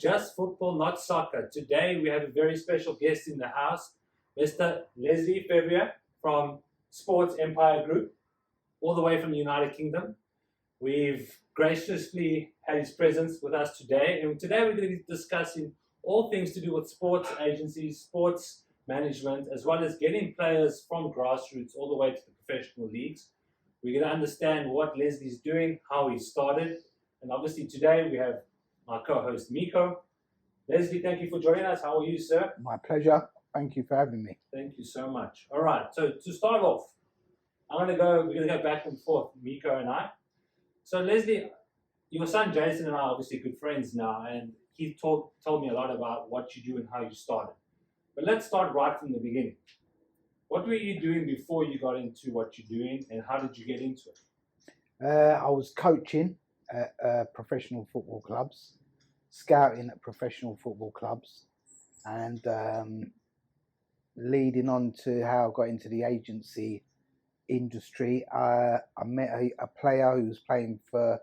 Just Football, Not Soccer. Today we have a very special guest in the house, Mr. Leslie Fevrier from Sports Empire Group, all the way from the United Kingdom. We've graciously had his presence with us today, and today we're going to be discussing all things to do with sports agencies, sports management, as well as getting players from grassroots all the way to the professional leagues. We're going to understand what Leslie's doing, how he started, and obviously today we have my co-host Miko. Leslie, thank you for joining us. How are you, sir? My pleasure. Thank you for having me. Thank you so much. All right, so to start off, we're going to go back and forth, Miko and I. So Leslie, your son Jason and I are obviously good friends now, and he told me a lot about what you do and how you started. But let's start right from the beginning. What were you doing before you got into what you're doing, and how did you get into it? I was coaching at professional football clubs, scouting at professional football clubs, and leading on to how I got into the agency industry. I met a player who was playing for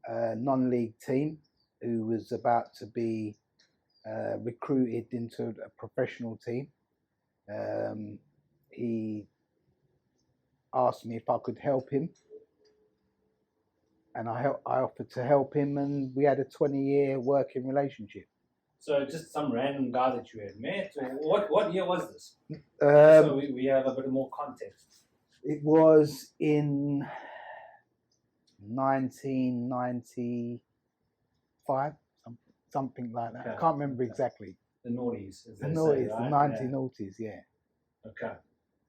a non-league team who was about to be recruited into a professional team. He asked me if I could help him, and I offered to help him, and we had a 20-year working relationship. So just some random guy that you had met, or what year was this? So we have a bit more context. It was in 1995, something like that. Okay. I can't remember exactly. The noughties. The noughties, the 1990s, yeah. Okay.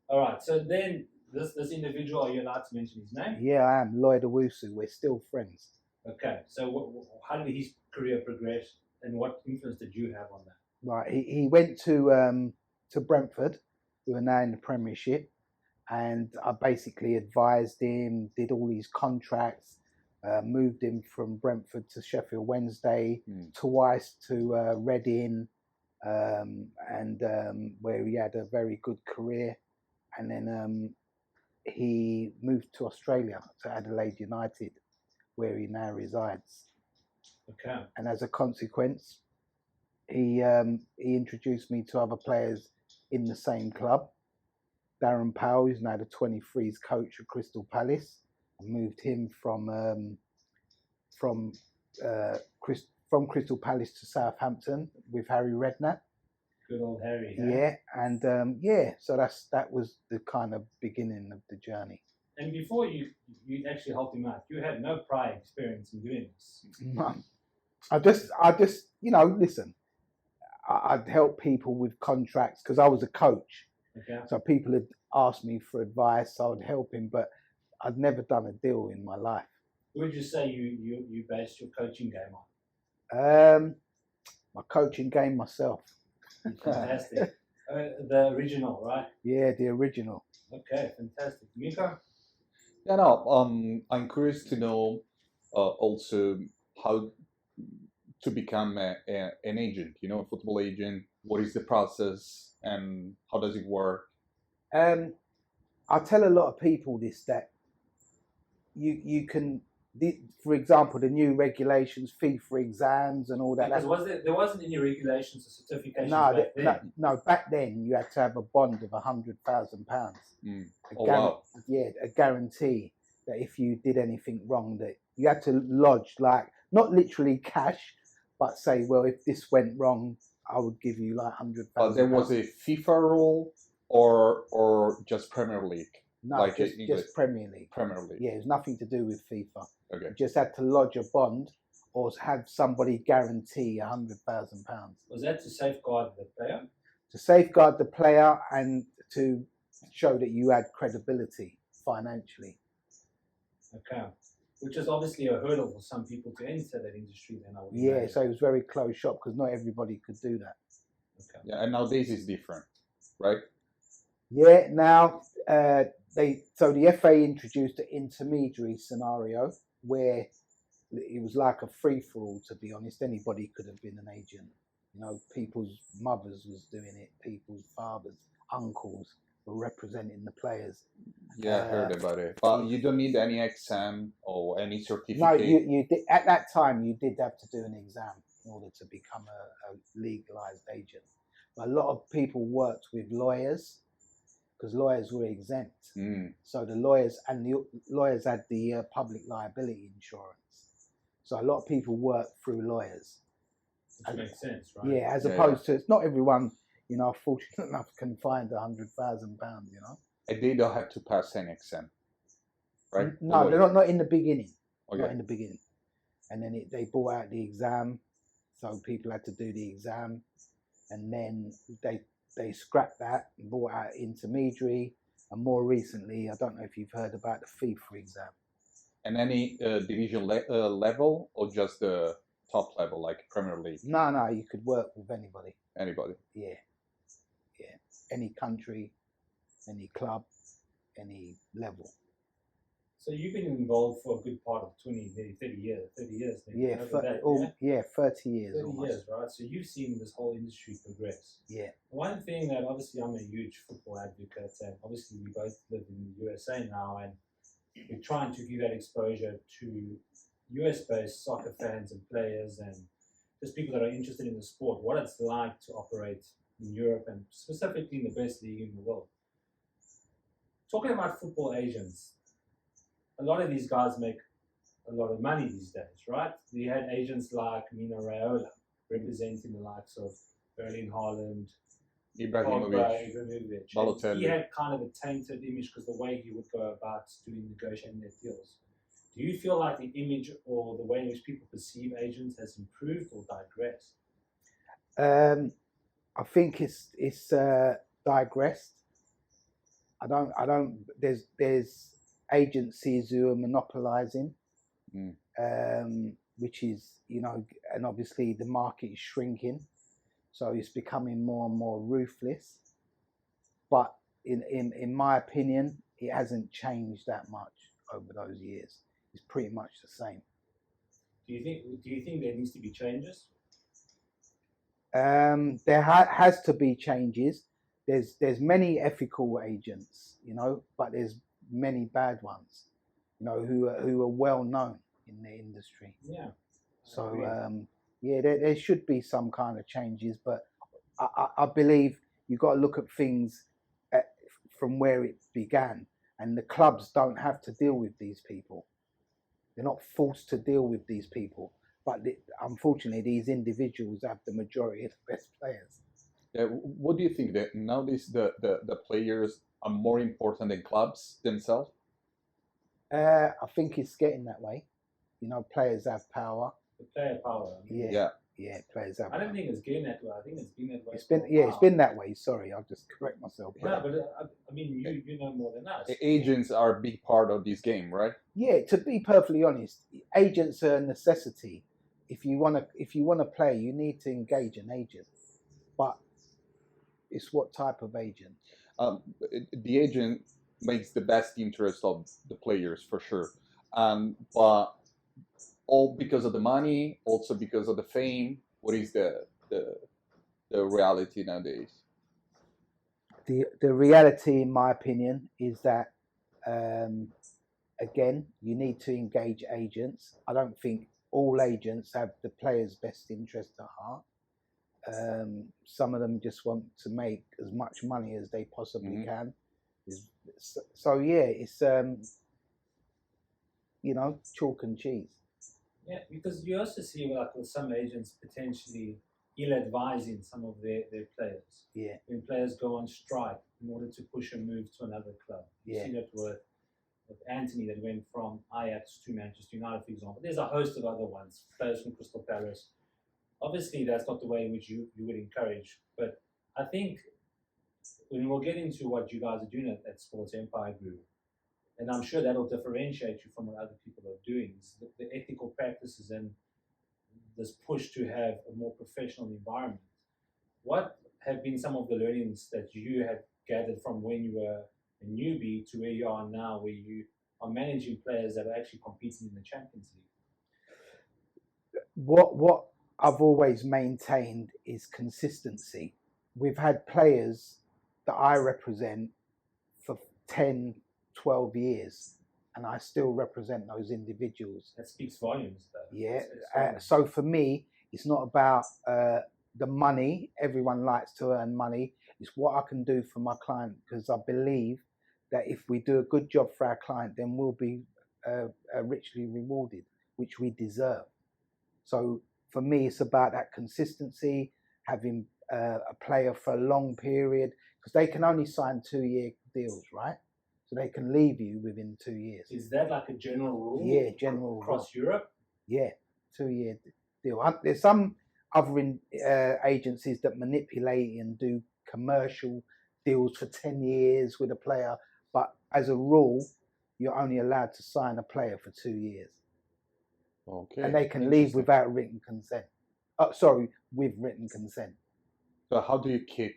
All right. So then this individual, are you allowed to mention his name? Yeah, I am. Lloyd Owusu. We're still friends. Okay. So how did his career progress, and what influence did you have on that? Right. He went to Brentford, who are now in the Premiership. And I basically advised him, did all his contracts, moved him from Brentford to Sheffield Wednesday, twice to Reading, and where he had a very good career. And then he moved to Australia, to Adelaide United, where he now resides. Okay. And as a consequence, he introduced me to other players in the same club. Darren Powell, who's now the 23s coach at Crystal Palace. I moved him from Crystal Palace to Southampton with Harry Redknapp. Good old Harry. Yeah, and so that was the kind of beginning of the journey. And before you actually helped him out, you had no prior experience in doing this. No. I just listen. I'd help people with contracts because I was a coach. Okay. So people had asked me for advice, so I would help him, but I'd never done a deal in my life. What would you say you based your coaching game on? My coaching game myself. Fantastic. The original, right? Yeah, the original. Okay, fantastic. Miko? Yeah, no, I'm curious to know also how to become an agent, a football agent. What is the process? And how does it work? I tell a lot of people this, that you can, for example, the new regulations, FIFA exams and all that. Because there wasn't any regulations or certifications back then. No, back then you had to have a bond of £100,000. Wow. Yeah, a guarantee that if you did anything wrong, that you had to lodge, like, not literally cash, but say, well, if this went wrong, I would give you like £100,000. But there was a FIFA rule or just Premier League? No, like just Premier League. Premier League. Yeah, it was nothing to do with FIFA. Okay. You just had to lodge a bond or have somebody guarantee £100,000. Was that to safeguard the player? To safeguard the player and to show that you had credibility financially. Okay. Which is obviously a hurdle for some people to enter that industry then. Yeah, so it was very closed shop because not everybody could do that. Okay. Yeah, and nowadays it's different, right? Yeah, now the FA introduced an intermediary scenario where it was like a free-for-all, to be honest. Anybody could have been an agent. People's mothers was doing it, people's fathers, uncles were representing the players. Yeah, I heard about it. But you don't need any exam or any certificate. No, you did, at that time you did have to do an exam. in order to become a legalized agent. But a lot of people worked with lawyers because lawyers were exempt. So the lawyers had the public liability insurance. So a lot of people work through lawyers. Which makes sense, right? Yeah, as opposed to, it's not everyone, fortunate enough can find £100,000, And they don't have to pass an exam, right? No, they're not in the beginning. Okay. Not in the beginning. And then they brought out the exam, so people had to do the exam, and then they scrapped that and brought out intermediary, and more recently, I don't know if you've heard about the FIFA exam. And any division level, or just the top level, like Premier League? No, you could work with anybody. Anybody? Yeah. Any country, any club, any level. So you've been involved for a good part of 20, maybe 30 years. 30 years. Yeah, 30 years 30 almost. years, right? So you've seen this whole industry progress. Yeah. One thing that obviously I'm a huge football advocate, and obviously we both live in the USA now, and we're trying to give that exposure to US-based soccer fans and players and just people that are interested in the sport, what it's like to operate in Europe and specifically in the best league in the world. Talking about football agents, a lot of these guys make a lot of money these days, right? We had agents like Mino Raiola representing the likes of Erling Haaland, Ibrahimovic, Balotelli. He had kind of a tainted image because the way he would go about negotiating their deals. Do you feel like the image or the way in which people perceive agents has improved or digressed? I think it's digressed. I don't. There's agencies who are monopolizing, which is and obviously the market is shrinking, so it's becoming more and more ruthless. But in my opinion, it hasn't changed that much over those years. It's pretty much the same. Do you think there needs to be changes? There has to be changes. There's many ethical agents, but there's many bad ones, who are well known in the industry. Yeah. So there should be some kind of changes, but I believe you've got to look at things from where it began, and the clubs don't have to deal with these people. They're not forced to deal with these people, but unfortunately, these individuals have the majority of the best players. What do you think that nowadays the players are more important than clubs themselves? I think it's getting that way. Players have power. The player power. Yeah, players have. I don't think it's getting that way. I think it's been that way. It's been that way. Sorry, I'll just correct myself. Yeah, but I mean, you know more than us. Agents are a big part of this game, right? Yeah, to be perfectly honest, agents are a necessity. If you want to play, you need to engage an agent, but it's what type of agent? The agent makes the best interest of the players for sure, but all because of the money, also because of the fame. What is the reality nowadays? The reality, in my opinion, is that again, you need to engage agents. I don't think all agents have the player's best interest at heart. Some of them just want to make as much money as they possibly can. So yeah, it's chalk and cheese. Yeah, because you also see with some agents potentially ill-advising some of their players. Yeah. When players go on strike in order to push a move to another club. You see that with Anthony that went from Ajax to Manchester United, for example. There's a host of other ones, players from Crystal Palace. Obviously, that's not the way in which you would encourage. But I think when we'll get into what you guys are doing at Sports Empire Group, and I'm sure that'll differentiate you from what other people are doing, is the ethical practices and this push to have a more professional environment. What have been some of the learnings that you had gathered from when you were a newbie to where you are now, where you are managing players that are actually competing in the Champions League? What I've always maintained is consistency. We've had players that I represent for 10, 12 years, and I still represent those individuals. That speaks volumes, though. Yeah. So for me, It's not about the money. Everyone likes to earn money. It's what I can do for my client, because I believe that if we do a good job for our client, then we'll be richly rewarded, which we deserve. So for me, it's about that consistency, having a player for a long period, because they can only sign 2-year deals, right? So they can leave you within 2 years. Is that like a general rule? Yeah, general across Europe. Yeah, 2-year deal. There's some other agencies that manipulate and do commercial deals for 10 years with a player, but as a rule, you're only allowed to sign a player for 2 years. Okay. And they can leave without written consent. With written consent. So how do you keep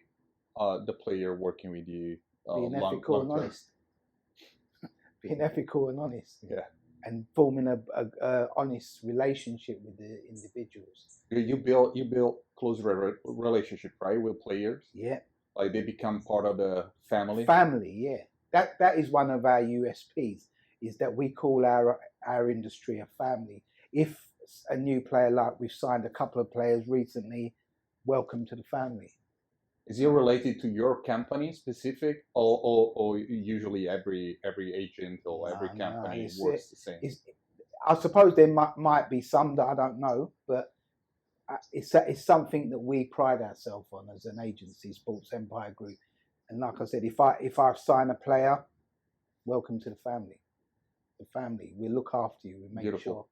the player working with you? Being ethical and honest. Being ethical and honest. Yeah. And forming a honest relationship with the individuals. You build close relationship, right, with players? Yeah. Like they become part of the family. Family, yeah. That is one of our USPs, is that we call our industry a family. If a new player, like we've signed a couple of players recently, welcome to the family. Is it related to your company specific, or usually every agent or every company works the same? I suppose there might be some that I don't know, but it's something that we pride ourselves on as an agency, Sports Empire Group. And like I said, if I sign a player, welcome to the family. The family, we look after you. We make sure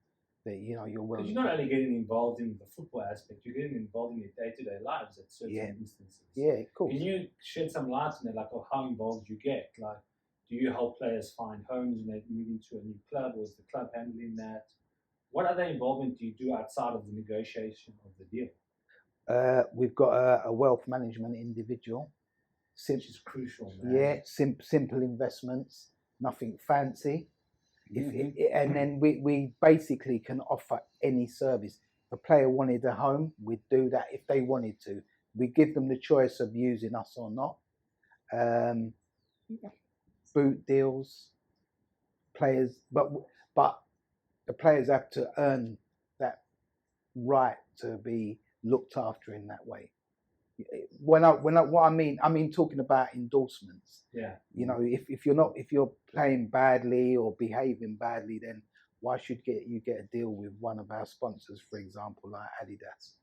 that you're well. Because you're not only getting involved in the football aspect, you're getting involved in your day-to-day lives at certain instances. Yeah, cool. Can you shed some light on it, like how involved you get? Like, do you help players find homes when they move into a new club, or is the club handling that? What other involvement do you do outside of the negotiation of the deal? We've got a wealth management individual. Which is crucial, man. Yeah, simple investments, nothing fancy. And then we basically can offer any service. If a player wanted a home, we'd do that if they wanted to. We give them the choice of using us or not. Boot deals, players, but the players have to earn that right to be looked after in that way. What I mean talking about endorsements. Yeah. If you're playing badly or behaving badly, then why should you get a deal with one of our sponsors, for example, like Adidas?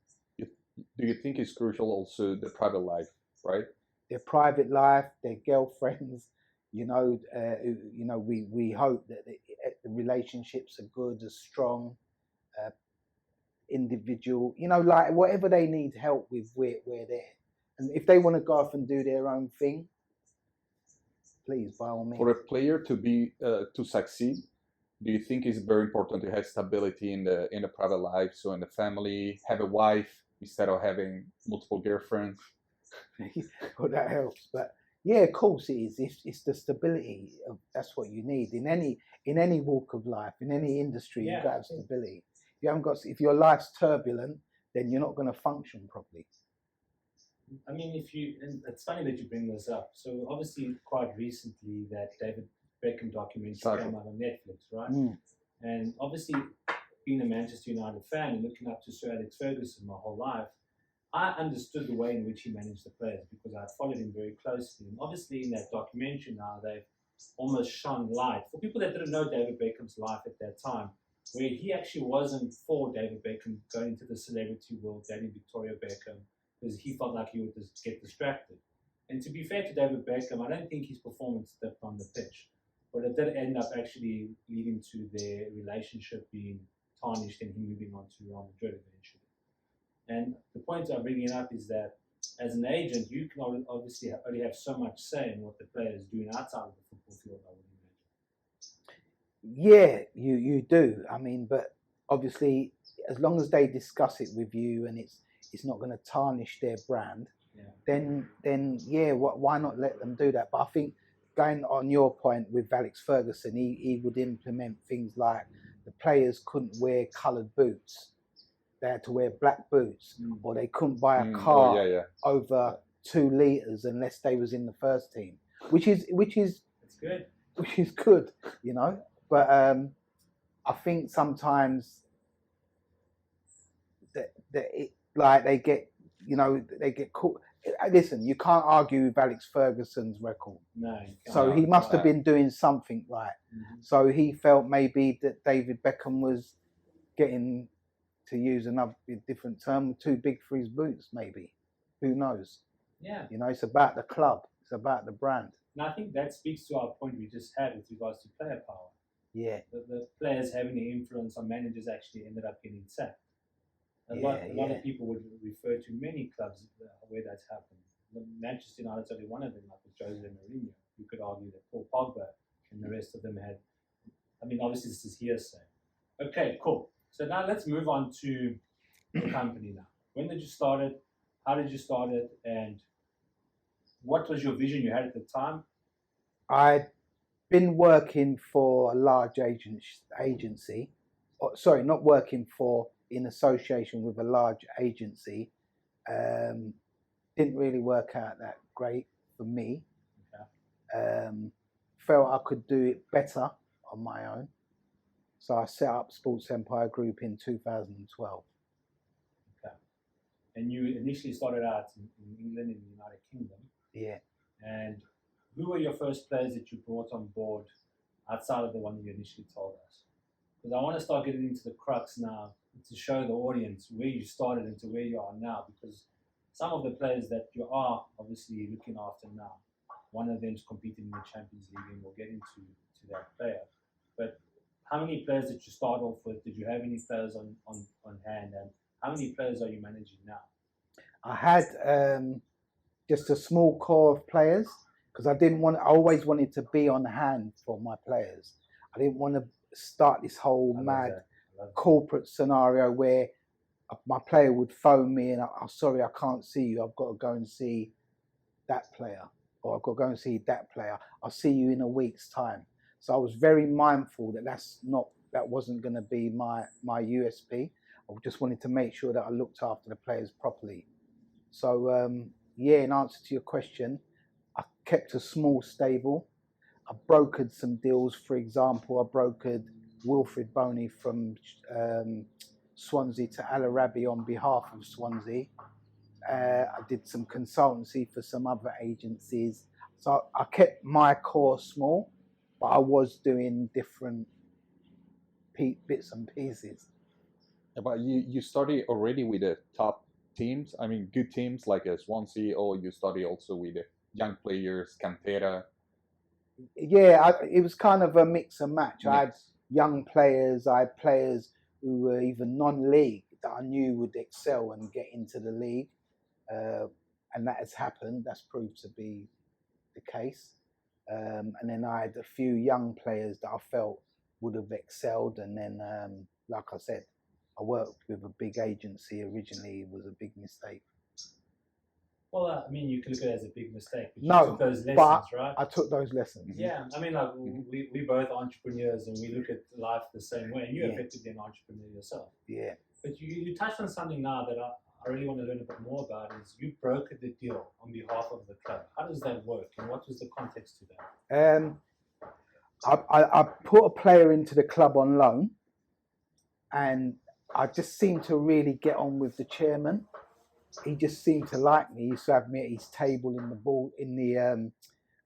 Do you think it's crucial also the private life, right? Their private life, their girlfriends. We hope that the relationships are good, are strong. Individual, like whatever they need help with, we're there. And if they want to go off and do their own thing, please, by all means. For a player to succeed, do you think it's very important to have stability in the private life, so in the family, have a wife instead of having multiple girlfriends? Well, that helps, but yeah, of course it is. It's the stability that's what you need in any walk of life, in any industry. You've got to have stability. If your life's turbulent, then you're not going to function properly. I mean, and it's funny that you bring this up. So obviously, quite recently, that David Beckham documentary came out on Netflix, right? And obviously, being a Manchester United fan and looking up to Sir Alex Ferguson my whole life, I understood the way in which he managed the players because I followed him very closely. And obviously, in that documentary now, they've almost shone light for people that didn't know David Beckham's life at that time, where he actually wasn't for David Beckham going into the celebrity world, dating Victoria Beckham, because he felt like he would just get distracted. And to be fair to David Beckham, I don't think his performance dipped on the pitch, but it did end up actually leading to their relationship being tarnished and him moving on to Real Madrid eventually. And the point I'm bringing up is that as an agent, you can obviously only have so much say in what the player is doing outside of the football field, I would imagine. Yeah, you do. I mean, but obviously, as long as they discuss it with you and it's not going to tarnish their brand, then why not let them do that? But I think going on your point with Alex Ferguson, he would implement things like the players couldn't wear coloured boots. They had to wear black boots, or they couldn't buy a car over 2 litres unless they was in the first team, which is good. Which is good, But I think sometimes like they get, they get caught. Listen, you can't argue with Alex Ferguson's record. No. So he must have been doing something right. Mm-hmm. So he felt maybe that David Beckham was getting, to use another different term, too big for his boots, maybe. Who knows? Yeah. It's about the club. It's about the brand. And I think that speaks to our point we just had with regards to player power. Yeah. The players having the influence on managers actually ended up getting sacked. A lot of people would refer to many clubs where that's happened. Manchester United's only one of them, like with Jose Mourinho. You could argue that Paul Pogba and the rest of them had. I mean, obviously this is hearsay. Okay, cool. So now let's move on to the company now. When did you start it? How did you start it? And what was your vision you had at the time? I'd been working for a large agency. Sorry, not working for, in association with a large agency. Didn't really work out that great for me. Okay. Felt I could do it better on my own. So I set up Sports Empire Group in 2012. Okay. And you initially started out in England, in the United Kingdom. Yeah. And who were your first players that you brought on board outside of the one you initially told us? Because I want to start getting into the crux now to show the audience where you started and to where you are now. Because some of the players that you are obviously looking after now, one of them is competing in the Champions League, and we'll get into that player. But how many players did you start off with? Did you have any players on hand? And how many players are you managing now? I had just a small core of players, because I always wanted to be on hand for my players. I didn't want to start this whole mad corporate scenario where my player would phone me and, "I'm sorry, I can't see you. I've got to go and see that player, or I've got to go and see that player. I'll see you in a week's time." So I was very mindful that that wasn't going to be my USP. I just wanted to make sure that I looked after the players properly. So in answer to your question, I kept a small stable. I brokered some deals. For example, I brokered Wilfred Boney from Swansea to Al Arabi on behalf of Swansea. I did some consultancy for some other agencies. So I kept my core small, but I was doing different bits and pieces. But you started already with the top teams? I mean, good teams like Swansea, or you study also with the young players, Cantera? Yeah, it was kind of a mix and match. I had young players, I had players who were even non-league that I knew would excel and get into the league. And that has happened. That's proved to be the case. And then I had a few young players that I felt would have excelled. And then, like I said, I worked with a big agency originally. It was a big mistake. Well, I mean, you could look at it as a big mistake. But no, you took those lessons, right? I took those lessons. Yeah, I mean, like we both entrepreneurs, and we look at life the same way. And you're effectively an entrepreneur yourself. Yeah. But you touched on something now that I really want to learn a bit more about. Is you brokered the deal on behalf of the club. How does that work, and what was the context to that? I put a player into the club on loan, and I just seemed to really get on with the chairman. He just seemed to like me. He used to have me at his table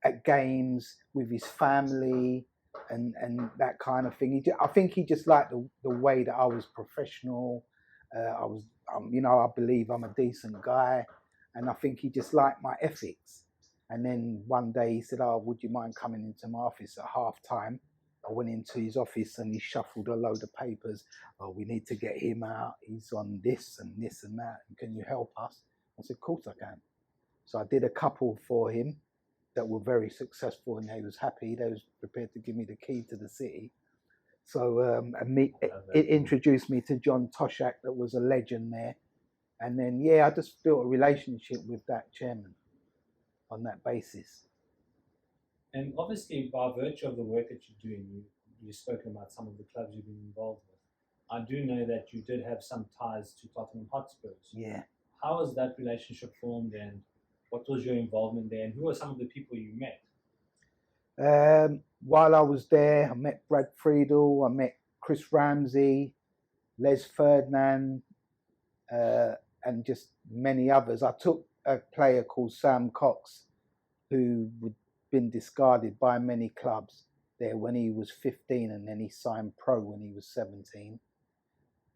at games with his family and that kind of thing. I think he just liked the way that I was professional. I believe I'm a decent guy, and I think he just liked my ethics. And then one day he said, "Oh, would you mind coming into my office at half time?" I went into his office and he shuffled a load of papers. "Oh, we need to get him out. He's on this and this and that. Can you help us?" I said, "Of course I can." So I did a couple for him that were very successful, and he was happy. They was prepared to give me the key to the city. So it introduced me to John Toshak, that was a legend there. And then, I just built a relationship with that chairman on that basis. And obviously, by virtue of the work that you're doing, you've spoken about some of the clubs you've been involved with. I do know that you did have some ties to Tottenham Hotspurs. Yeah. How was that relationship formed, and what was your involvement there, and who are some of the people you met? While I was there, I met Brad Friedel, I met Chris Ramsey, Les Ferdinand, and just many others. I took a player called Sam Cox, who had been discarded by many clubs there when he was 15, and then he signed pro when he was 17.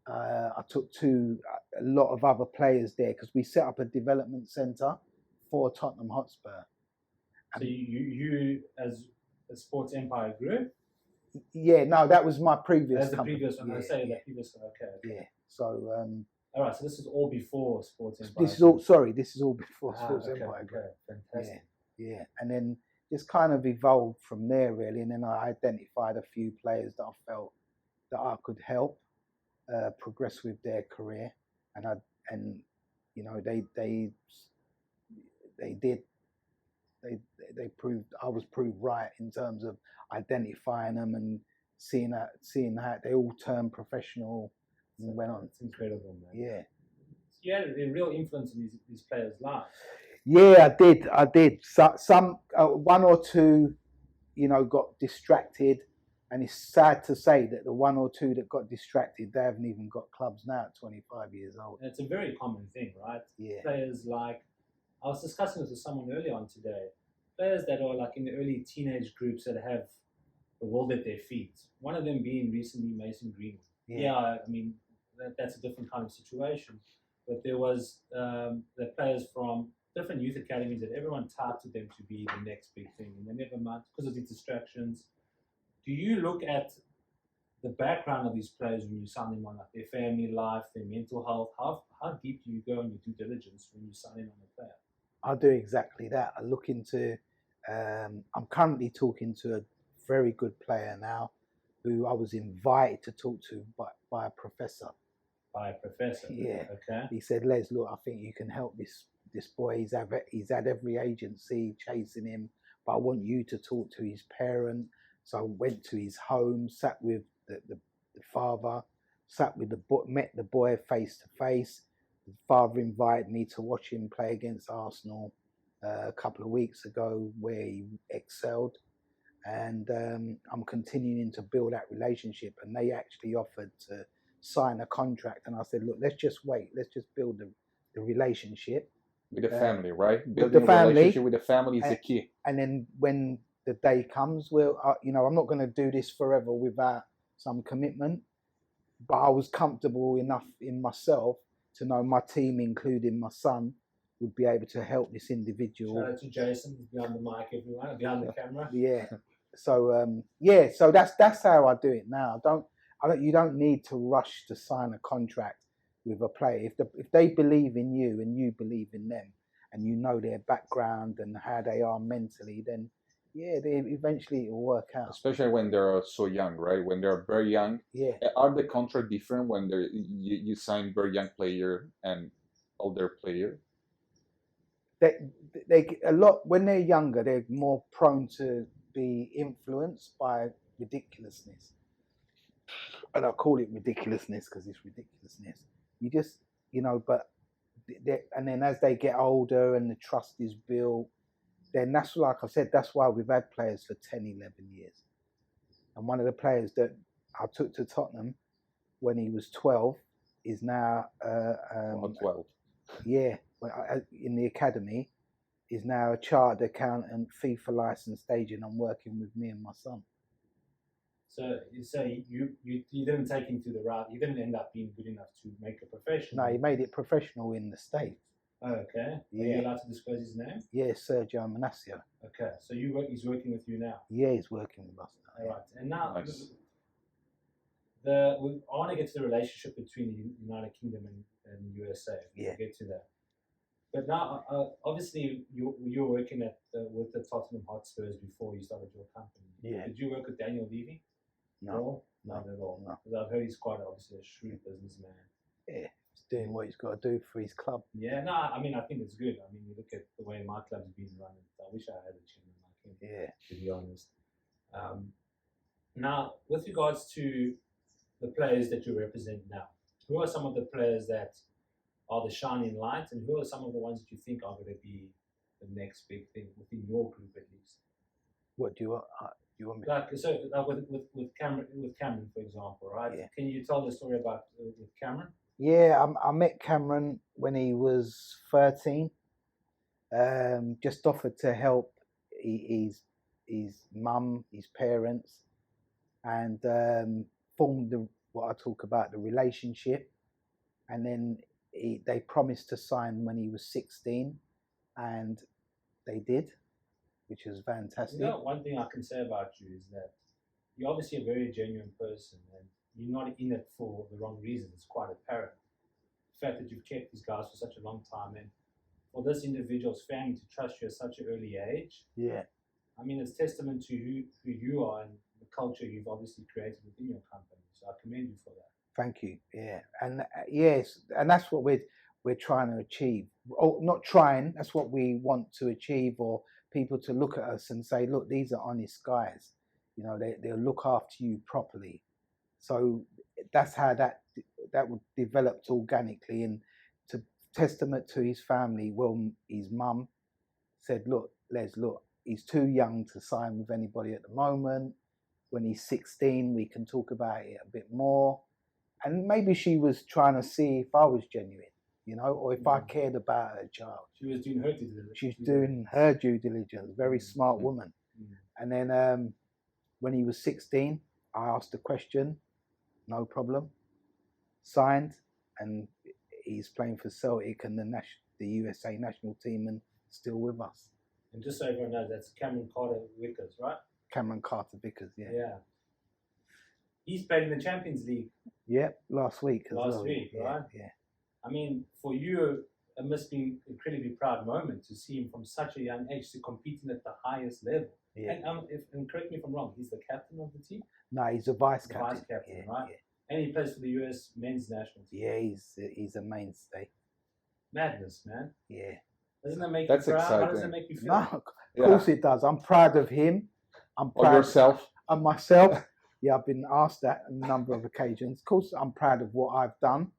I took a lot of other players there because we set up a development centre for Tottenham Hotspur. So you as a Sports Empire Group? Yeah, no, that was my previous. That's the company. previous one. Yeah, I say yeah. that previous one. Okay. Yeah. So. All right. So this is all before Sports Empire. This is all. Sorry, this is all before Sports okay, Empire Group. Okay. Fantastic. Yeah, and then just kind of evolved from there really, and then I identified a few players that I felt that I could help progress with their career, and you know they proved I was proved right in terms of identifying them and seeing how they all turned professional and went on. It's incredible, man. Yeah. So you had a real influence on these players' lives. Yeah, I did. Some one or two, you know, got distracted, and it's sad to say that the one or two that got distracted, they haven't even got clubs now at 25 years old. And it's a very common thing, right? Yeah. Players like, I was discussing this with someone earlier on today, players that are like in the early teenage groups that have the world at their feet. One of them being recently Mason Greenwood. Yeah, I mean, that's a different kind of situation. But there was the players from different youth academies that everyone touted them to be the next big thing. And they never mind because of the distractions. Do you look at the background of these players when you sign them on, like their family life, their mental health? How deep do you go in your due diligence when you sign in on a player? I do exactly that. I look into, I'm currently talking to a very good player now who I was invited to talk to by a professor. By a professor? Yeah. Okay. He said, Les, look, I think you can help this boy. He's had every agency chasing him, but I want you to talk to his parent. So I went to his home, sat with the father, met the boy face to face. The father invited me to watch him play against Arsenal a couple of weeks ago, where he excelled. And I'm continuing to build that relationship. And they actually offered to sign a contract. And I said, look, let's just wait. Let's just build the relationship. With the family, right? Building a relationship with the family is the key. And then when the day comes, I'm not going to do this forever without some commitment. But I was comfortable enough in myself to know my team, including my son, would be able to help this individual. Shout out to Jason, behind the mic, everyone, behind the camera. Yeah. So so that's how I do it now. You don't need to rush to sign a contract with a player. If they believe in you and you believe in them, and you know their background and how they are mentally, then eventually it will work out. Especially when they're so young, right? When they're very young. Yeah. Are the contract different when you sign very young player and older player? They a lot when they're younger, they're more prone to be influenced by ridiculousness. And I call it ridiculousness because it's ridiculousness. You just, but and then as they get older and the trust is built, then that's, like I said, that's why we've had players for 10, 11 years. And one of the players that I took to Tottenham when he was 12 is now 12. Yeah, in the academy, is now a chartered accountant, FIFA licensed agent, and working with me and my son. So you say you didn't take him to the route. You didn't end up being good enough to make a professional. No, he made it professional in the States. Oh, okay. Yeah. Are you allowed to disclose his name? Yeah, Sergio Manasio. Okay, so he's working with you now. Yeah, he's working with us now. All right, and now Nice. I want to get to the relationship between the United Kingdom and the USA. Yeah. We'll get to that. But now, obviously, you were working with the Tottenham Hotspurs before you started your company. Yeah. Did you work with Daniel Levy? No. Not at all. No. Because I've heard he's quite obviously a shrewd businessman. Yeah, he's doing what he's got to do for his club. Yeah, no, I mean, I think it's good. I mean, you look at the way my club's been run. I wish I had a chairman like him. Yeah. To be honest. Now, with regards to the players that you represent now, who are some of the players that are the shining lights, and who are some of the ones that you think are going to be the next big thing within your group, at least? What do you want? You want me? Like with Cameron, for example, right? Yeah. Can you tell the story about with Cameron? Yeah, I met Cameron when he was 13. Just offered to help his mum, his parents, and formed what I talk about, the relationship. And then they promised to sign when he was 16, and they did, which was fantastic. You know, one thing I can say about you is that you're obviously a very genuine person, and you're not in it for the wrong reasons. It's quite apparent. The fact that you've kept these guys for such a long time, and for this individual's family to trust you at such an early age, Yeah, I mean, it's testament to who you are and the culture you've obviously created within your company. So I commend you for that. thank you. Yeah, and yes, and that's what we're trying to achieve. Oh, not trying. That's what we want to achieve, or people to look at us and say, look, these are honest guys. You know, they'll look after you properly. So that's how that developed organically, and to testament to his family. Well, his mum said, look, Les, look, he's too young to sign with anybody at the moment. When he's 16, we can talk about it a bit more. And maybe she was trying to see if I was genuine, you know, or if I cared about her child. She was doing her due diligence. She's doing her due diligence. Very smart woman. And then when he was 16, I asked a question. No problem. Signed, and he's playing for Celtic and the USA national team, and still with us. And just so everyone knows, that's Cameron Carter Vickers, right? Cameron Carter Vickers, yeah. Yeah. He's played in the Champions League. Yeah, last week. Last week, right? Yeah. I mean, for you, it must be an incredibly proud moment to see him from such a young age to competing at the highest level. Yeah. And correct me if I'm wrong, he's the captain of the team? No, he's a vice The captain. vice captain, Yeah, right? yeah. And he plays for the US men's national team. Yeah, he's a mainstay. Madness, man. Yeah. Doesn't that make That's you proud? How does exciting. that make you feel? No, of course it does. I'm proud of him. I'm Or proud yourself. of myself. Yeah, I've been asked that on a number of occasions. Of course, I'm proud of what I've done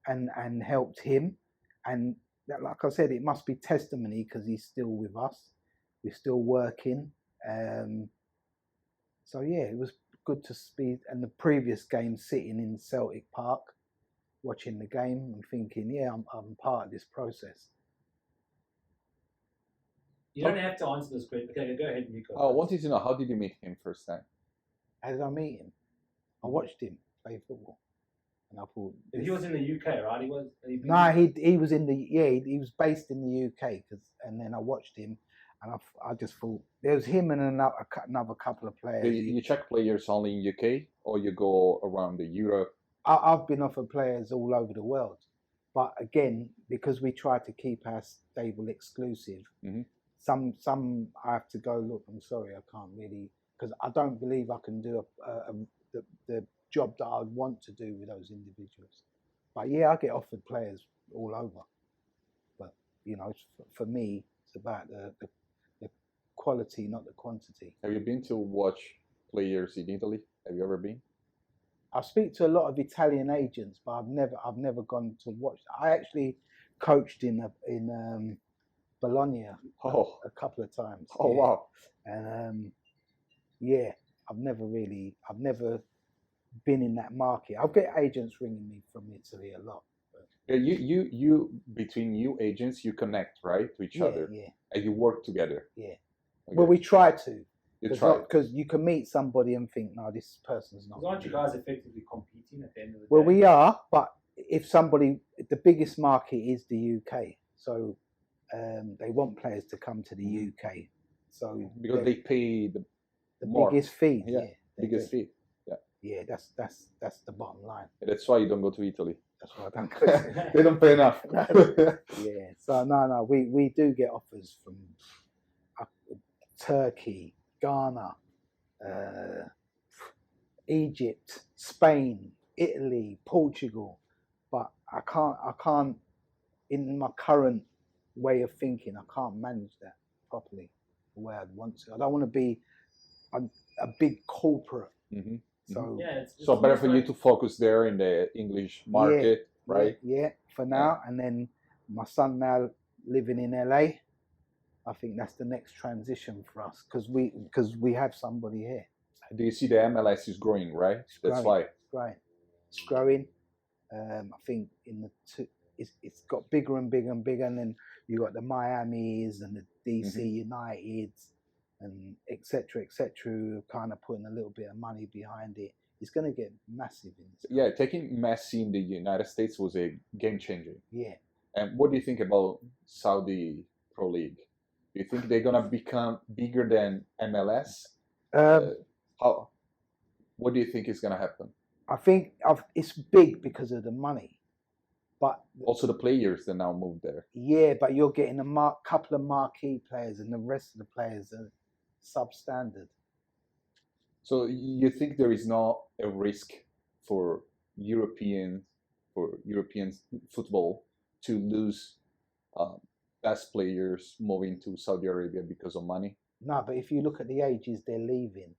and helped him. And that, like I said, it must be testimony because he's still with us. We're still working. So yeah, it was good to speak. And the previous game, sitting in Celtic Park, watching the game and thinking, yeah, I'm part of this process. You don't have to answer this question. Okay, go ahead, Nico. I wanted to know, how did you meet him first time? How did I meet him? I watched him play football, and I thought He was in the UK, right? no, he was in the he was based in the UK, and then I watched him, and I just thought there was him and another couple of players. You check players only in UK, or you go around the Europe? I've been offered players all over the world, but again, because we try to keep our stable exclusive, some I have to go, look, I'm sorry, I can't really, because I don't believe I can do the job that I'd want to do with those individuals. But yeah, I get offered players all over. But you know, for me, it's about the quality, not the quantity. Have you been to watch players in Italy? Have you ever been? I speak to a lot of Italian agents, but I've never gone to watch. I actually coached in Bologna a couple of times. Oh, yeah. wow. And yeah, I've never been in that market. I'll get agents ringing me from Italy a lot. Yeah, you between you agents, you connect, right, to each other. Yeah. And you work together. Yeah. Okay. Well, we try to. You try. Because you can meet somebody and think, no, this person's not. Aren't you guys effectively competing at the end of the day? Well, we are, but if the biggest market is the UK, so they want players to come to the UK. So because they pay the biggest fee. Yeah, biggest fee. Yeah. Yeah, that's the bottom line. That's why you don't go to Italy. That's why I don't go. They don't pay enough. Yeah. So no, we do get offers from Turkey, Ghana, Egypt, Spain, Italy, Portugal, but I can't in my current way of thinking, I can't manage that properly the way I'd want to. I don't want to be a big corporate. Mm-hmm. So it's so better for you to focus there in the English market, right? Yeah, for now. And then my son now living in LA. I think that's the next transition for us because we have somebody here. Do you see the MLS is growing, right? That's why. It's growing. It's growing. I think it's got bigger and bigger and bigger, and then you got the Miamis and the DC Uniteds and etc. who are kind of putting a little bit of money behind it. It's going to get massive in this. Yeah, taking Messi in the United States was a game changer. Yeah. And what do you think about Saudi Pro League? Do you think they're gonna become bigger than MLS? What do you think is gonna happen? I think it's big because of the money, but also the players that now move there. Yeah, but you're getting a couple of marquee players, and the rest of the players are substandard. So you think there is not a risk for European football to lose best players moving to Saudi Arabia because of money? No, but if you look at the ages they're leaving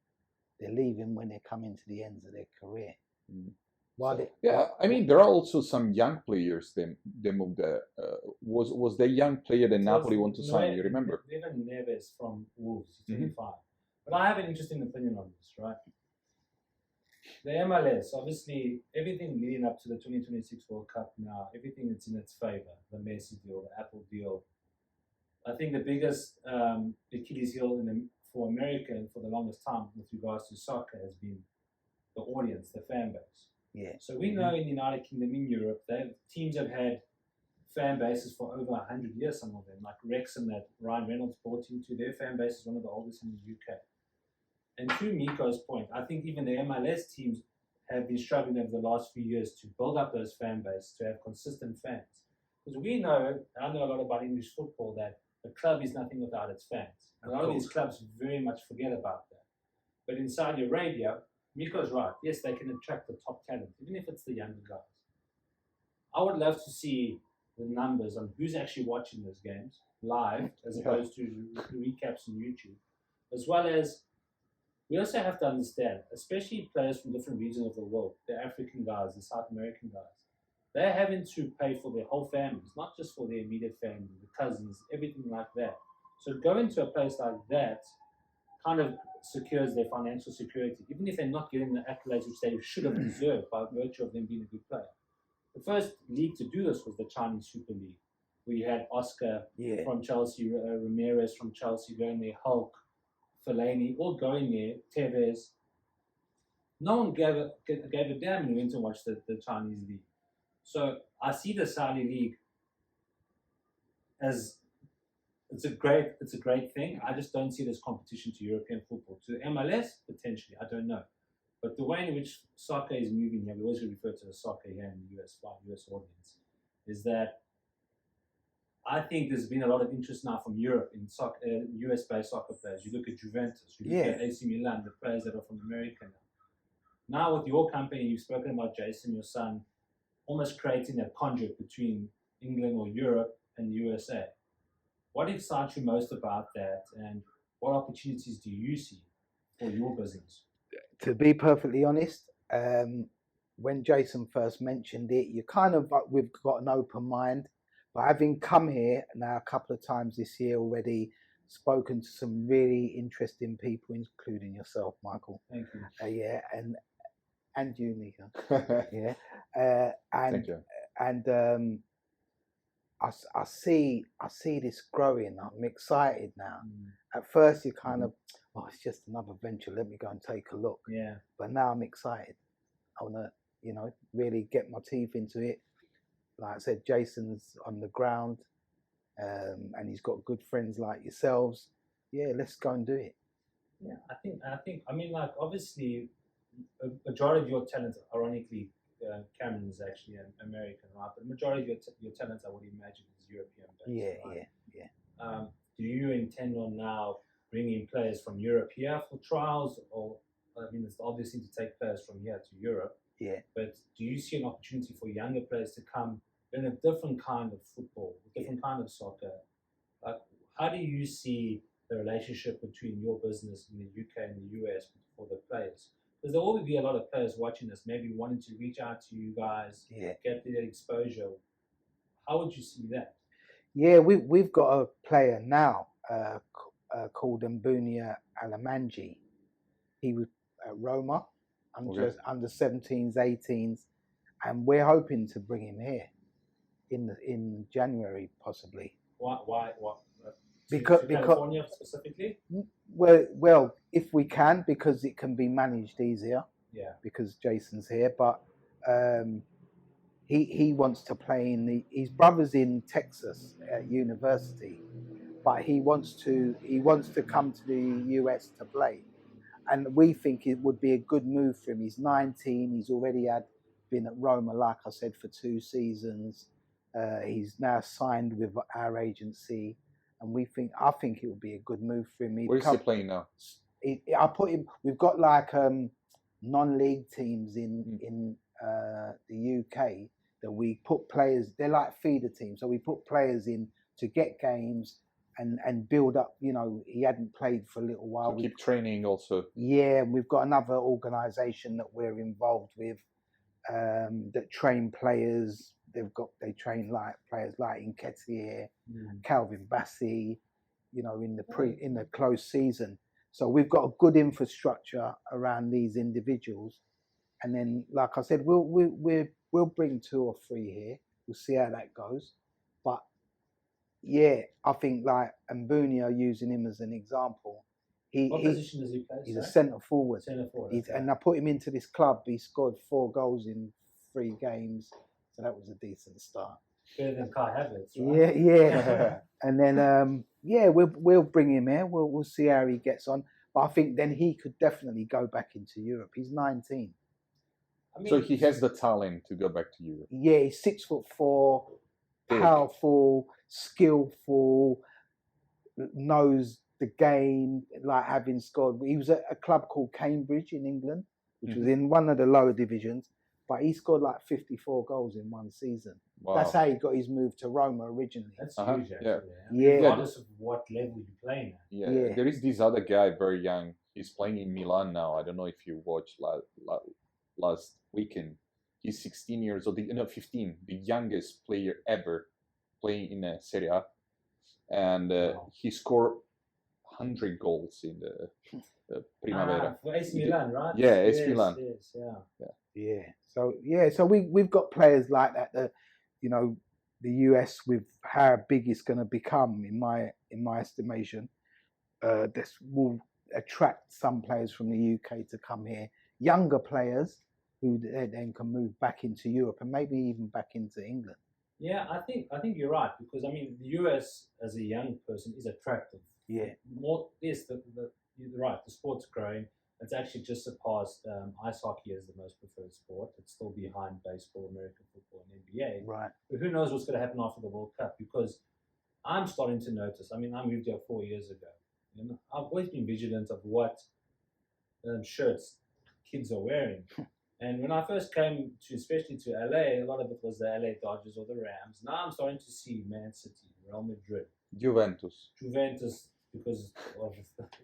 when they're coming to the ends of their career. I mean, there are also some young players they moved there. Was the young player that Napoli want to sign? You remember? Even Neves from Wolves, 25. But I have an interesting opinion on this, right? The MLS, obviously, everything leading up to the 2026 World Cup now, everything that's in its favor. The Messi deal, the Apple deal. I think the biggest Achilles heel for America and for the longest time with regards to soccer has been the audience, the fan base. Yeah. So we know in the United Kingdom, in Europe, teams have had fan bases for over 100 years, some of them, like Wrexham that Ryan Reynolds brought into. Their fan base is one of the oldest in the UK. And to Miko's point, I think even the MLS teams have been struggling over the last few years to build up those fan bases, to have consistent fans. Because I know a lot about English football, that a club is nothing without its fans. And a lot of these clubs very much forget about that. But in Saudi Arabia, Miko's right. Yes, they can attract the top talent, even if it's the younger guys. I would love to see the numbers on who's actually watching those games live, as opposed to recaps on YouTube, as well as we also have to understand, especially players from different regions of the world, the African guys, the South American guys, they're having to pay for their whole families, not just for their immediate family, the cousins, everything like that. So going to a place like that kind of secures their financial security, even if they're not getting the accolades which they should have deserved by virtue of them being a good player. The first league to do this was the Chinese Super League, where you had Oscar from Chelsea, Ramirez from Chelsea going there, Hulk, Fellaini, all going there, Tevez. No one gave a damn when you went to watch the Chinese league. So I see the Saudi league as it's a great thing. I just don't see it as competition to European football. To MLS, potentially, I don't know. But the way in which soccer is moving here, we always refer to the soccer here in the US, by US audience, is that I think there's been a lot of interest now from Europe in soccer, US-based soccer players. You look at Juventus, you look at AC Milan, the players that are from America now. Now with your company, you've spoken about Jason, your son, almost creating a conduit between England or Europe and the USA. What excites you most about that, and what opportunities do you see for your business? To be perfectly honest, when Jason first mentioned it, we've got an open mind. But having come here now a couple of times this year already, spoken to some really interesting people, including yourself, Michael. Thank you. And you, Nico. Thank you. And I see this growing. I'm excited now. At first, you kind of, it's just another venture. Let me go and take a look. Yeah. But now I'm excited. I want to, really get my teeth into it. Like I said, Jason's on the ground, and he's got good friends like yourselves. Yeah, let's go and do it. Yeah, I mean, like, obviously, a majority of your talent, ironically, Cameron is actually an American, right? But the majority of your talent, I would imagine, is European based. Yeah. Do you intend on now bringing players from Europe here for trials, or it's obviously to take players from here to Europe? Yeah. But do you see an opportunity for younger players to come in a different kind of football, a different kind of soccer? Like, how do you see the relationship between your business in the UK and the US for the players? Because there will be a lot of players watching this, maybe wanting to reach out to you guys, get their exposure. How would you see that? Yeah, we've got a player now called Mbunia Alamanji. He was at Roma, under 17s, 18s, and we're hoping to bring him here in January possibly. Why? Because California specifically? Well, if we can, because it can be managed easier. Yeah. Because Jason's here, but he wants to play his brother's in Texas at university, but he wants to come to the US to play, and we think it would be a good move for him. He's 19. He's already been at Roma, like I said, for 2 seasons. He's now signed with our agency, and I think it would be a good move for him. Where is he playing now? I put him. We've got like non-league teams in the UK that we put players. They're like feeder teams, so we put players in to get games and build up. You know, he hadn't played for a little while. So keep training also. Yeah, and we've got another organisation that we're involved with that train players. They train like players like Nketiah, Calvin Bassey, you know, in the close season. So we've got a good infrastructure around these individuals, and then, like I said, we'll bring 2 or 3 here. We'll see how that goes. But yeah, I think like Mbunia, using him as an example. What position does he play? He's a centre forward. Centre forward. Okay. And I put him into this club. He scored 4 goals in 3 games. So that was a decent start. Better than Kai Havertz, right? Yeah. And then we'll bring him here. We'll see how he gets on. But I think then he could definitely go back into Europe. He's 19. So he has the talent to go back to Europe. Yeah, he's 6'4", powerful, skillful, knows the game. Like having scored, he was at a club called Cambridge in England, which was in one of the lower divisions. But he scored like 54 goals in 1 season. Wow. That's how he got his move to Roma originally. That's huge, actually. Yeah. Regardless of what level you play at. Yeah. There is this other guy, very young. He's playing in Milan now. I don't know if you watched last weekend. He's 16 years old. 15. The youngest player ever playing in Serie A. And he scored 100 goals in the Primavera. For AC Milan, right? Yeah, AC Milan. Yes, Yeah. So we've got players like that. You know, the US, with how big it's going to become, in my estimation, this will attract some players from the UK to come here. Younger players who then can move back into Europe and maybe even back into England. Yeah, I think you're right, because I mean the US as a young person is attractive. Yeah. You're right. The sport's growing. It's actually just surpassed ice hockey as the most preferred sport. It's still behind baseball, American football, and NBA. Right. But who knows what's going to happen after the World Cup? Because I'm starting to notice. I mean, I moved here 4 years ago. You know, I've always been vigilant of what shirts kids are wearing. And when I first came especially to LA, a lot of it was the LA Dodgers or the Rams. Now I'm starting to see Man City, Real Madrid, Juventus. Because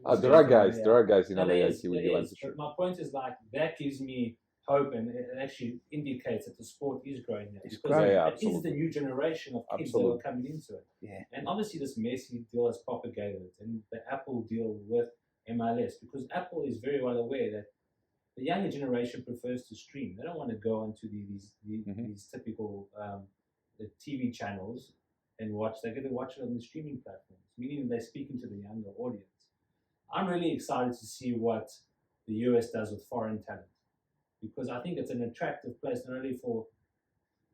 of there are guys in LA I see with Juventus. But my point is, like, that gives me hope, and it actually indicates that the sport is growing there. It's because growing. it is the new generation of kids that are coming into it. Yeah. And obviously this Messi deal has propagated it, and the Apple deal with MLS, because Apple is very well aware that the younger generation prefers to stream. They don't want to go onto these typical the TV channels and watch. They're going to watch it on the streaming platforms, meaning they're speaking to the younger audience. I'm really excited to see what the US does with foreign talent, because I think it's an attractive place not only for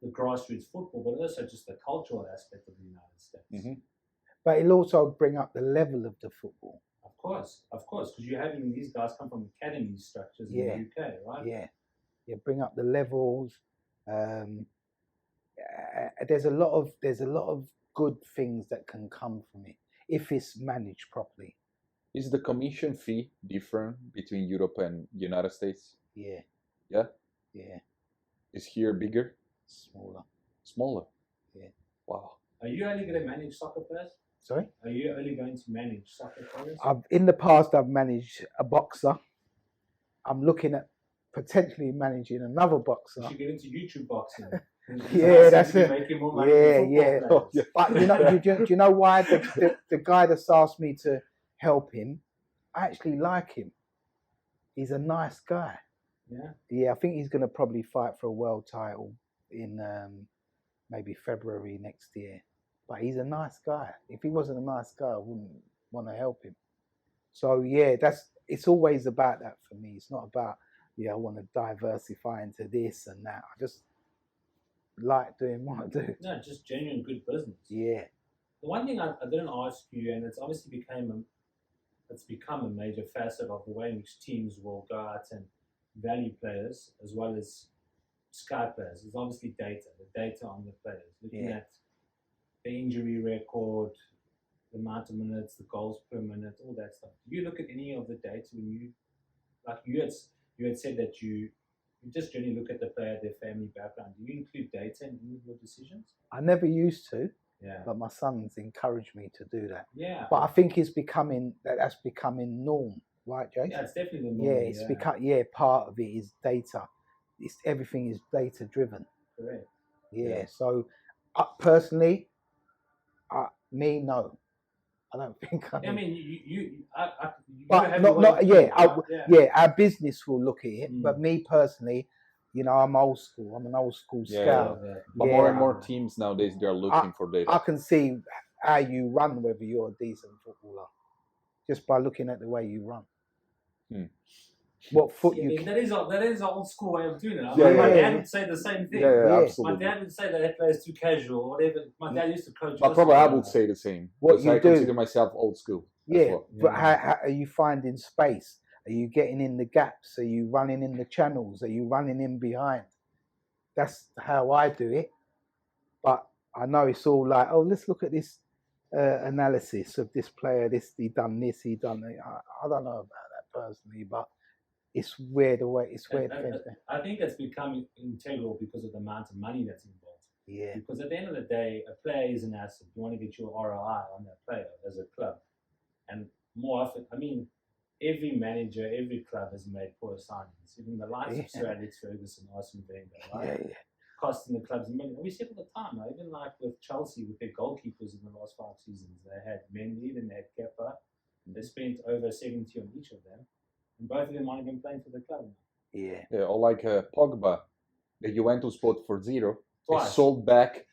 the grassroots football, but also just the cultural aspect of the United States. But it'll also bring up the level of the football. Of course, because you're having these guys come from academy structures in the UK, right? Yeah, bring up the levels. There's a lot of good things that can come from it if it's managed properly. Is the commission fee different between Europe and United States? Yeah. Yeah? Yeah. Is here bigger? Smaller? Yeah. Wow. Are you only going to manage soccer players? Sorry? Are you only going to manage soccer players? In the past, I've managed a boxer. I'm looking at potentially managing another boxer. You should get into YouTube boxing. Yeah, that's it. Making more money yeah. But do you know why the guy that's asked me to help him? I actually like him. He's a nice guy. Yeah, I think he's going to probably fight for a world title in maybe February next year. But he's a nice guy. If he wasn't a nice guy, I wouldn't want to help him. So yeah, it's always about that for me. It's not about I want to diversify into this and that. I just like doing what I do. No, just genuine good business. Yeah. The one thing I didn't ask you, and it's obviously become a major facet of the way in which teams will go out and value players as well as scout players, is obviously the data on the players, looking at the injury record, the amount of minutes, the goals per minute, all that stuff. Do you look at any of the data when you had said that you just generally look at the player, their family background? Do you include data in any of your decisions? I never used to. Yeah. But my son's encouraged me to do that. Yeah. But I think that's becoming norm, right, Jason? Yeah, it's definitely the norm. Yeah, it's become part of it is data. Everything is data driven. Correct. Yeah. So personally, no. I don't think I mean, our business will look at it, but me personally, I'm old school. I'm an old school scout. But more and more teams nowadays, they're looking for data. I can see how you run, whether you're a decent footballer, just by looking at the way you run. What foot that is an old school way of doing it. My dad would say the same thing. Yeah, absolutely. My dad would say that that player is too casual or whatever. My dad used to coach. But probably I would say the same. What you I consider myself old school. Yeah, but how are you finding space? Are you getting in the gaps? Are you running in the channels? Are you running in behind? That's how I do it. But I know it's all like, let's look at this analysis of this player. He done this, he done that. I don't know about that personally, but it's where I think it's becoming integral because of the amount of money that's involved. Yeah. Because at the end of the day, a player is an asset. You want to get your ROI on that player as a club. And more often, I mean, every manager, every club has made poor signings. Even the likes of Sir Alex Ferguson, Arsene Wenger, right? Yeah. Costing the clubs money. We see it all the time. Right? Even like with Chelsea, with their goalkeepers in the last 5 seasons, they had Mendy, then they had Kepa. They spent over 70 on each of them. And both of them aren't even playing for the club now. Yeah. Or like Pogba, the Juventus bought for zero. Twice. They sold back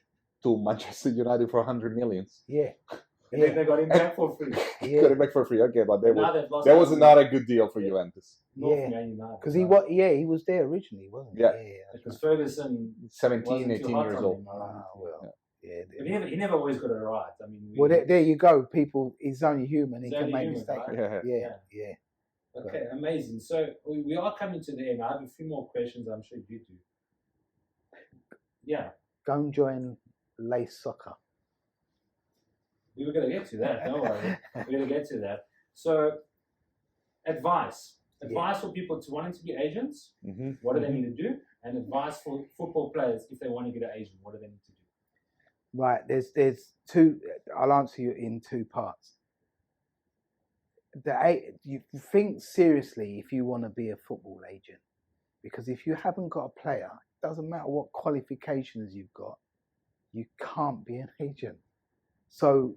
to Manchester United for 100 million. Yeah. And then they got him back for free. Got him back for free. Okay, but that was not a good deal for Juventus. Because he was there originally, wasn't he? Yeah. Because Ferguson 17, 18 years old. But he never always got it right. I mean, there you go. People, he's only human. He can make mistakes. Right? Yeah. Okay, amazing. So we are coming to the end. I have a few more questions. I'm sure you do. Yeah. Go and join Lace Soccer. We were going to get to that. Don't worry. We're going to get to that. So, advice for people wanting to be agents. Mm-hmm. What do they need to do? And advice for football players if they want to get an agent. What do they need to do? Right. There's two. I'll answer you in 2 parts. You think seriously if you want to be a football agent, because if you haven't got a player, it doesn't matter what qualifications you've got, you can't be an agent. So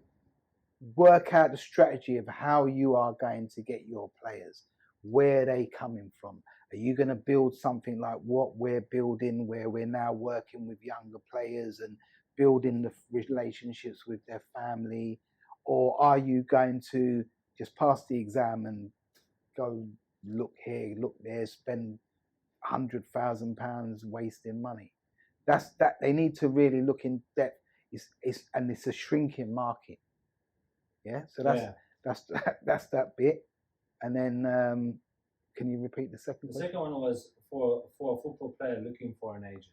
work out the strategy of how you are going to get your players. Where are they coming from? Are you going to build something like what we're building, where we're now working with younger players and building the relationships with their family? Or are you going to just pass the exam and go look here, look there, spend £100,000 wasting money? That's that. They need to really look in depth. It's a shrinking market. Yeah. So that's that bit. And then can you repeat the second? The second one was for a football player looking for an agent.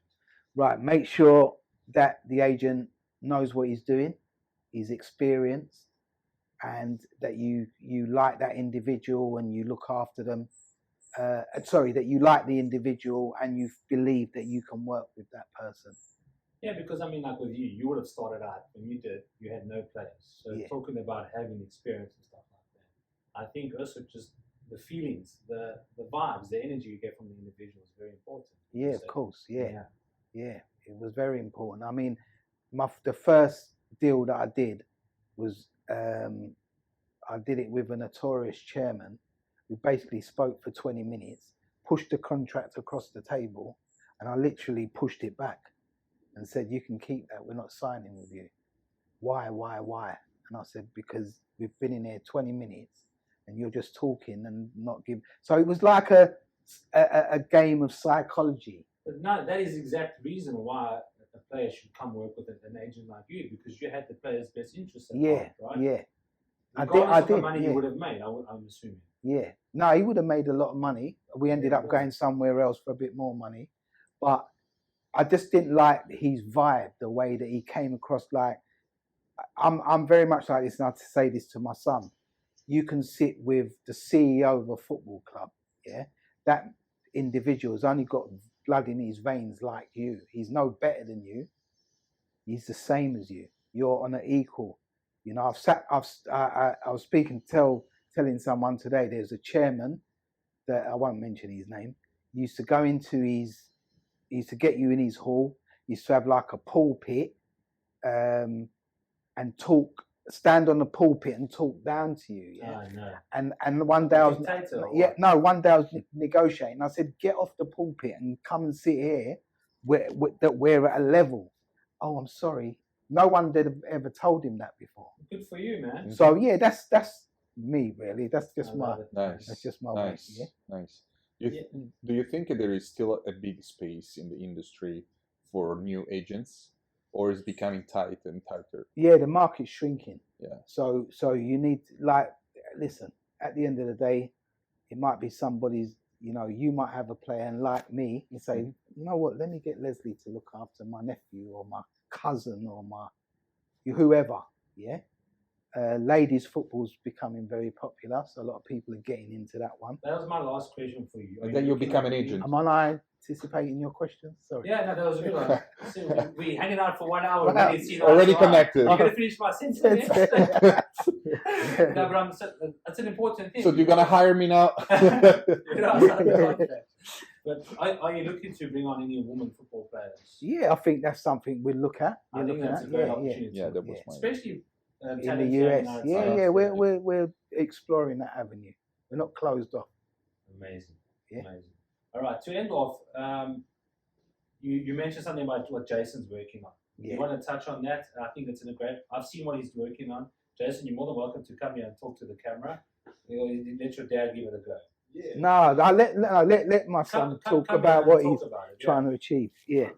Right. Make sure that the agent knows what he's doing, he's experienced, and that you like that individual and you look after them. That you like the individual and you believe that you can work with that person. Yeah, because I mean, like with you would have started out when you did, you had no players. So talking about having experience and stuff like that, I think also just the feelings, the vibes, the energy you get from the individual is very important. Yeah, of course. Yeah, it was very important. I mean, the first deal that I did was I did it with a notorious chairman who basically spoke for 20 minutes, pushed the contract across the table, and I literally pushed it back and said, "You can keep that. We're not signing with you." Why? And I said, "Because we've been in here 20 minutes, and you're just talking and not giving." So it was like a game of psychology. But no, that is the exact reason why a player should come work with an agent like you, because you had the player's best interest at heart, right? Yeah. Regardless I of the did, money yeah. you would have made, I'm assuming. Yeah. No, he would have made a lot of money. We ended up going somewhere else for a bit more money. But I just didn't like his vibe, the way that he came across. Like, I'm very much like this, and I have to say this to my son. You can sit with the CEO of a football club, yeah? That individual has only got blood in his veins like you. He's no better than you. He's the same as you. You're on an equal. You know, I was telling someone today, there's a chairman that I won't mention his name, used to go into he used to get you in his hall, used to have like a pulpit, and stand on the pulpit and talk down to you. Yeah. Oh, no. And one day one day I was negotiating. I said, "Get off the pulpit and come and sit here that we're at a level." "Oh, I'm sorry." No one did ever told him that before. Good for you, man. So yeah, that's me really. That's just my Nice. That's just my Nice. way. Yeah. Nice. Do you think there is still a big space in the industry for new agents, or is it becoming tight and tighter? Yeah, the market's shrinking. Yeah. So you need, listen, at the end of the day, it might be somebody's, you might have a player, and like me, you say, "You know what, let me get Leslie to look after my nephew or my cousin or whoever." Yeah. Ladies football's becoming very popular, so a lot of people are getting into that one. That was my last question for you. And then you'll become an agent. Am I anticipating your question? Sorry. Yeah, no, that was a good one. So we hanging out for 1 hour. Wow. Already connected. You're gonna finish my sentence. No, but that's an important thing. So you're gonna hire me now? But are you looking to bring on any women football players? Yeah, I think that's something we'll look at. I think that's a great opportunity. Yeah, that was my. Especially in the US. Yeah, we're exploring that avenue. We're not closed off. Amazing. Yeah. Amazing. All right, to end off, you mentioned something about what Jason's working on. Yeah. You want to touch on that? I think it's I've seen what he's working on. Jason, you're more than welcome to come here and talk to the camera. Let your dad give it a go. Yeah. No, let my son talk about what he's trying to achieve. Yeah.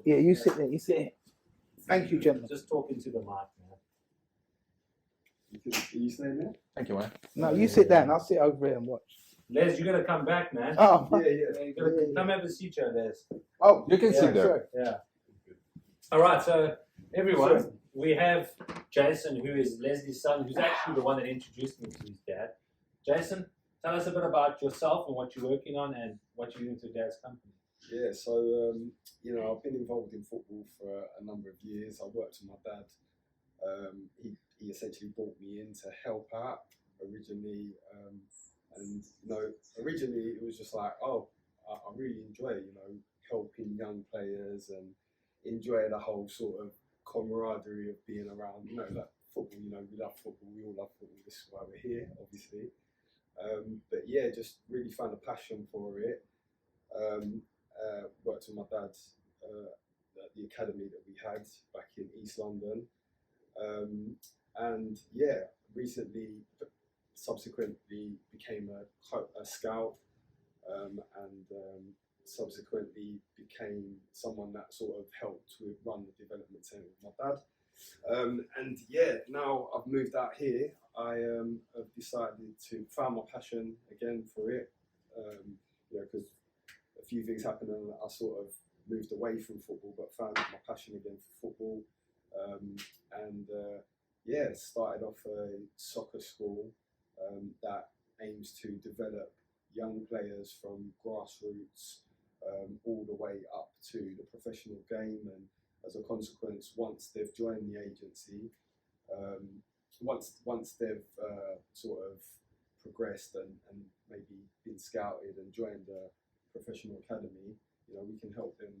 Yeah, you sit there. You sit here. Thank you, gentlemen. Just talking to the mic, man. Are you staying there? Thank you, man. No, you sit down. I'll sit over here and watch. Les, you gotta come back, man. Oh, You gotta come have a seat, here, Les. Oh, You can sit there. Sorry. Yeah. All right, so everyone, we have Jason, who is Leslie's son, who's actually the one that introduced me to his dad. Jason, tell us a bit about yourself and what you're working on and what you're doing to Dad's company. Yeah, so I've been involved in football for a number of years. I worked with my dad. He essentially brought me in to help out originally, originally it was just like, I really enjoy helping young players and enjoy the whole sort of camaraderie of being around. Like football. We love football. We all love football. This is why we're here, obviously. But yeah, just really found a passion for it. Worked with my dad at the academy that we had back in East London, and yeah, subsequently became a scout, and subsequently became someone that sort of helped with run the development centre with my dad. And yeah, now I've moved out here, I have decided to find my passion again for it, because a few things happened and I sort of moved away from football, but found my passion again for football. Started off a soccer school that aims to develop young players from grassroots all the way up to the professional game. And as a consequence, once they've joined the agency, once they've sort of progressed and maybe been scouted and joined a professional academy, we can help them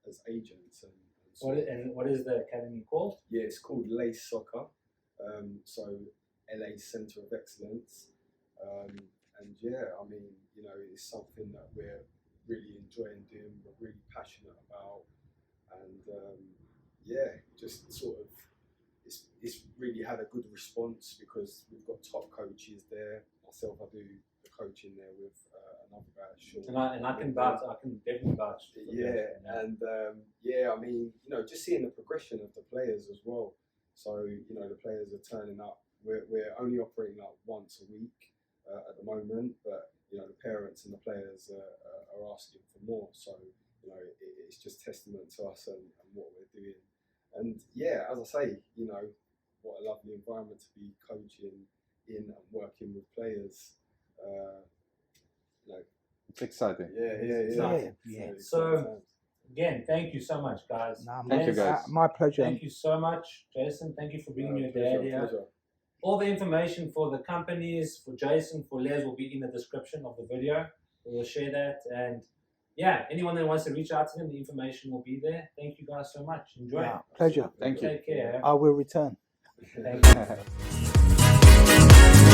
as agents. What is the academy called? Yeah, it's called Lace Soccer. So LA Centre of Excellence. and yeah, I mean, you know, it's something that we're really enjoying doing, we're really passionate about, and yeah, just sort of, it's really had a good response because we've got top coaches there. Myself, I do the coaching there with another guy, Sean. And I can vouch. I can definitely vouch. for Yeah, that. and yeah, I mean, you know, just seeing the progression of the players as well. So, you know, the players are turning up. We're only operating like once a week at the moment, but you know, the parents and the players are asking for more. So, you know, it's just testament to us and what we're doing. And yeah, as I say, you know, what a lovely environment to be coaching in and working with players. You know, It's exciting. Yeah. So, again, thank you so much, guys. Thank you, guys. My pleasure. Thank you so much, Jason. Thank you for bringing your dad here. All the information for the companies, for Jason, for Les will be in the description of the video. We will share that. And yeah, anyone that wants to reach out to them, the information will be there. Thank you guys so much. Enjoy. Yeah, pleasure. Thank you. Take care. I will return. Thank you.